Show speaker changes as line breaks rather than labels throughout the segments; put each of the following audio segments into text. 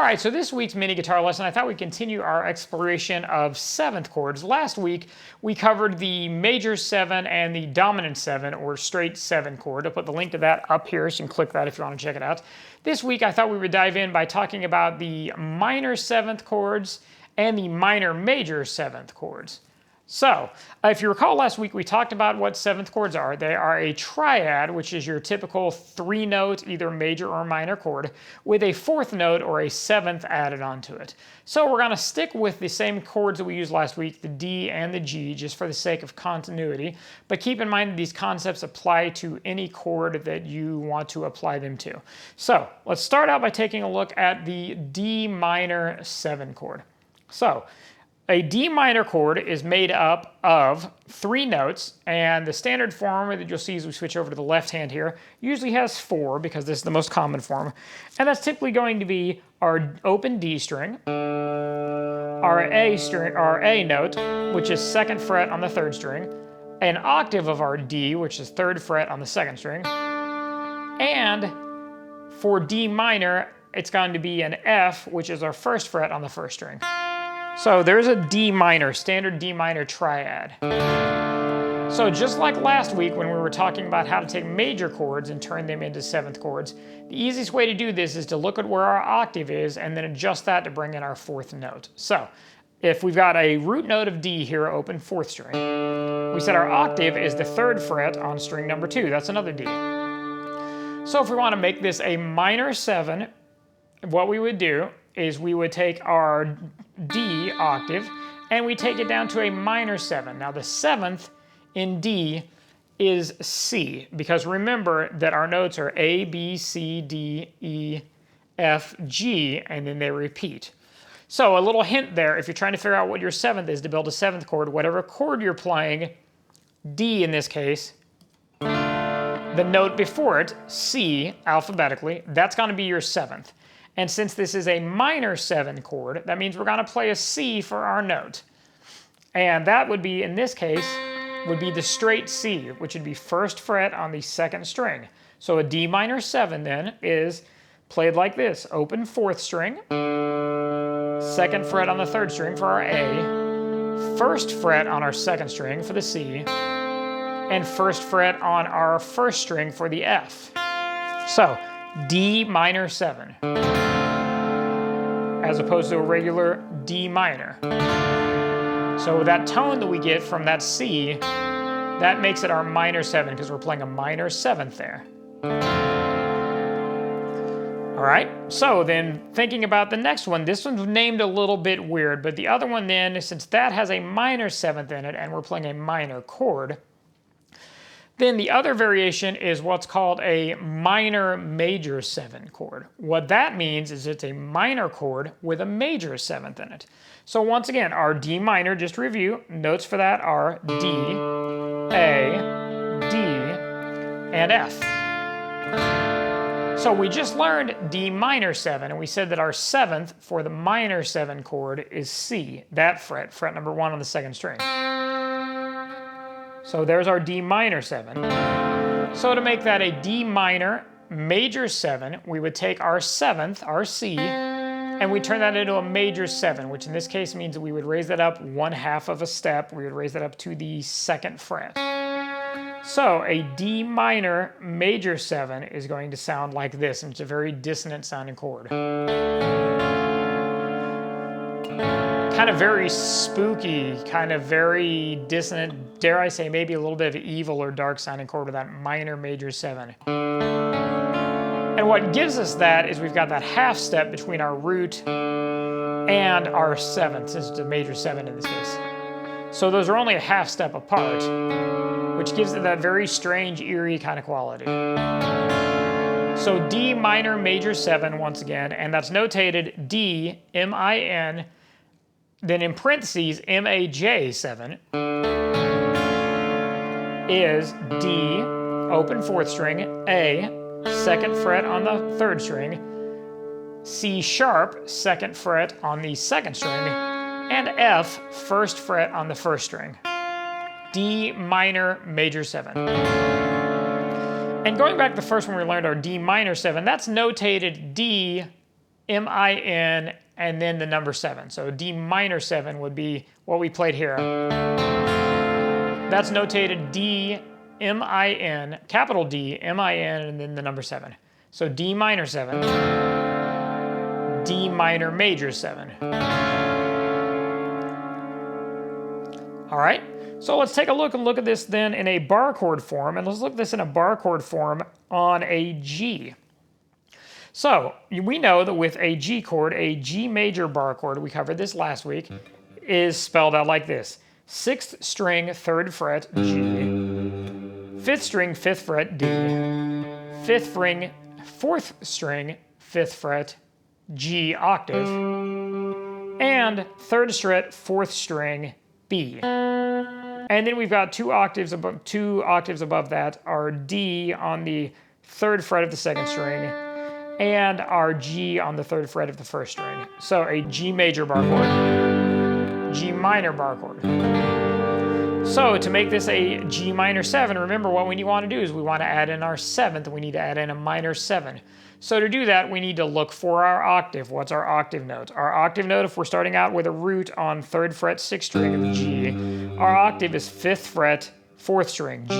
right, so this week's mini guitar lesson, I thought we'd continue our exploration of seventh chords. Last week, we covered the major 7 and the dominant 7, or straight 7 chord. I'll put the link to that up here, so you can click that if you want to check it out. This week, I thought we would dive in by talking about the minor 7th chords and the minor major 7th chords. So, if you recall last week, we talked about what 7th chords are. They are a triad, which is your typical 3-note, either major or minor chord, with a 4th note or a 7th added onto it. So we're going to stick with the same chords that we used last week, the D and the G, just for the sake of continuity. But keep in mind that these concepts apply to any chord that you want to apply them to. So, let's start out by taking a look at the D minor 7 chord. So, a D minor chord is made up of 3 notes, and the standard form that you'll see as we switch over to the left hand here usually has 4 because this is the most common form. And that's typically going to be our open D string, our A note, which is 2nd fret on the 3rd string, an octave of our D, which is 3rd fret on the 2nd string, and for D minor, it's going to be an F, which is our 1st fret on the 1st string. So there's a D minor, standard D minor triad. So just like last week when we were talking about how to take major chords and turn them into 7th chords, the easiest way to do this is to look at where our octave is and then adjust that to bring in our 4th note. So if we've got a root note of D here, open 4th string, we said our octave is the 3rd fret on string number 2. That's another D. So if we want to make this a minor 7, what we would do is we would take our D octave and we take it down to a minor 7. Now the 7th in D is C, because remember that our notes are A, B, C, D, E, F, G, and then they repeat. So a little hint there, if you're trying to figure out what your 7th is to build a 7th chord, whatever chord you're playing, D in this case, the note before it, C, alphabetically, that's going to be your 7th. And since this is a minor 7 chord, that means we're going to play a C for our note. And that would be, in this case, would be the straight C, which would be 1st fret on the 2nd string. So a D minor 7 then is played like this. Open 4th string, 2nd fret on the 3rd string for our A, 1st fret on our 2nd string for the C, and 1st fret on our 1st string for the F. So D minor 7, as opposed to a regular D minor. So that tone that we get from that C, that makes it our minor 7 because we're playing a minor 7th there. All right, so then thinking about the next one, this one's named a little bit weird, but the other one then, since that has a minor 7th in it and we're playing a minor chord, then the other variation is what's called a minor major 7 chord. What that means is it's a minor chord with a major 7th in it. So once again, our D minor, just to review, notes for that are D, A, D, and F. So we just learned D minor 7, and we said that our 7th for the minor 7 chord is C, that fret, fret number 1 on the 2nd string. So there's our D minor 7. So to make that a D minor major 7, we would take our 7th, our C, and we turn that into a major 7, which in this case means that we would raise that up 1/2 of a step. We would raise that up to the 2nd fret. So a D minor major 7 is going to sound like this, and it's a very dissonant sounding chord. Kind of very spooky, kind of very dissonant, dare I say maybe a little bit of evil or dark sounding chord with that minor major 7. And what gives us that is we've got that 1/2 step between our root and our 7th, since it's a major 7 in this case. So those are only a 1/2 step apart, which gives it that very strange, eerie kind of quality. So D minor major 7 once again, and that's notated D, M-I-N, then in parentheses, M-A-J 7 is D, open 4th string, A, 2nd fret on the 3rd string, C sharp, 2nd fret on the 2nd string, and F, 1st fret on the 1st string. D minor major 7. And going back to the first one we learned, our D minor 7, that's notated D M-I-N, and then the number 7. So D minor 7 would be what we played here. That's notated D, M-I-N, capital D, M-I-N, and then the number 7. So D minor 7, D minor major 7. All right, so let's take a look and look at this then in a bar chord form, and let's look at this in a bar chord form on a G. So we know that with a G chord, a G major bar chord, we covered this last week, is spelled out like this. 6th string, 3rd fret, G. 5th string, 5th fret, D. 5th string, 4th string, 5th fret, G octave. And 3rd fret, 4th string, B. And then we've got 2 octaves above that, our D on the 3rd fret of the 2nd string, and our G on the 3rd fret of the 1st string. So a G major bar chord, G minor bar chord. So to make this a G minor 7, remember what we want to do is we want to add in our 7th, we need to add in a minor 7. So to do that, we need to look for our octave. What's our octave note? Our octave note, if we're starting out with a root on 3rd fret, 6th string of G, our octave is 5th fret, 4th string, G.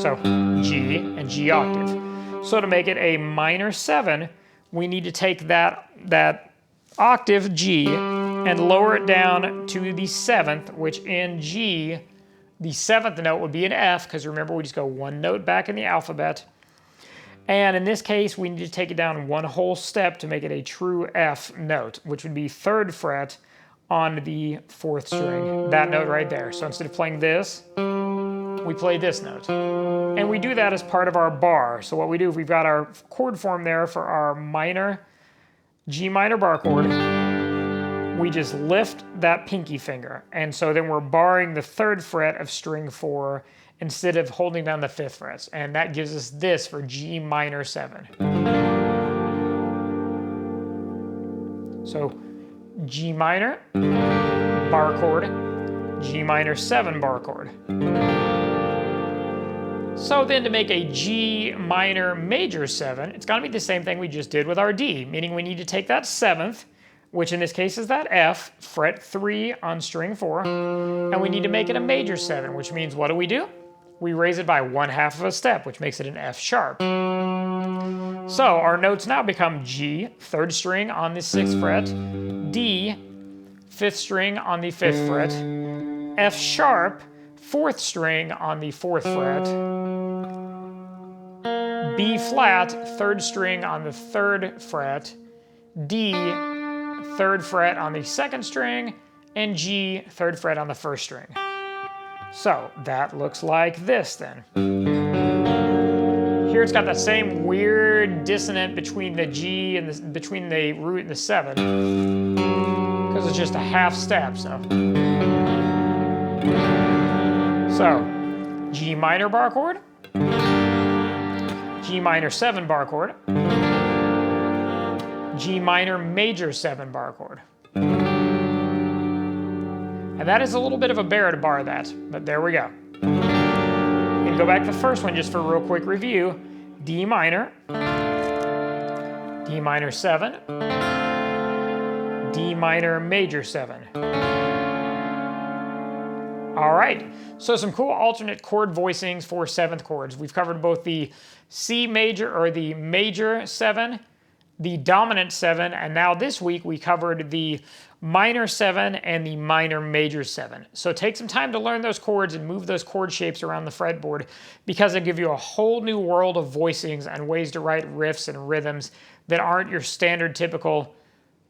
So G and G octave. So to make it a minor 7, we need to take that octave G and lower it down to the 7th, which in G, the 7th note would be an F, because remember we just go 1 note back in the alphabet. And in this case, we need to take it down 1 whole step to make it a true F note, which would be 3rd fret on the 4th string, that note right there. So instead of playing this, we play this note. And we do that as part of our bar. So what we do, if we've got our chord form there for our minor, G minor bar chord, we just lift that pinky finger. And so then we're barring the 3rd fret of string 4 instead of holding down the 5th frets. And that gives us this for G minor 7. So G minor, bar chord, G minor 7 bar chord. So then to make a G minor major 7, it's going to be the same thing we just did with our D, meaning we need to take that 7th, which in this case is that F, fret 3 on string 4, and we need to make it a major 7, which means what do? We raise it by 1/2 of a step, which makes it an F sharp. So our notes now become G, 3rd string on the 6th fret, D, 5th string on the 5th fret, F sharp, 4th string on the 4th fret, B flat, 3rd string on the 3rd fret, D, 3rd fret on the 2nd string, and G, 3rd fret on the 1st string. So that looks like this then. Here it's got that same weird dissonant between the G and between the root and the 7, because it's just a half step. So G minor bar chord, G minor 7 bar chord, G minor major 7 bar chord. And that is a little bit of a bear to bar that, but there we go. And go back to the first one just for a real quick review. D minor 7, D minor major 7. All right, so some cool alternate chord voicings for 7th chords. We've covered both the C major or the major 7, the dominant 7, and now this week we covered the minor 7 and the minor major 7. So take some time to learn those chords and move those chord shapes around the fretboard, because they give you a whole new world of voicings and ways to write riffs and rhythms that aren't your standard typical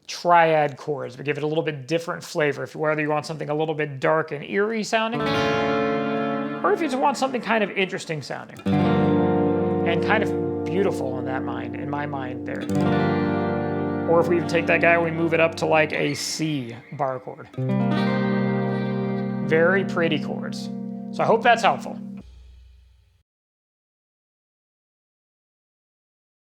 triad chords, but give it a little bit different flavor, whether you want something a little bit dark and eerie sounding, or if you just want something kind of interesting sounding and kind of beautiful in my mind there. Or if we take that guy and we move it up to like a C bar chord. Very pretty chords. So I hope that's helpful.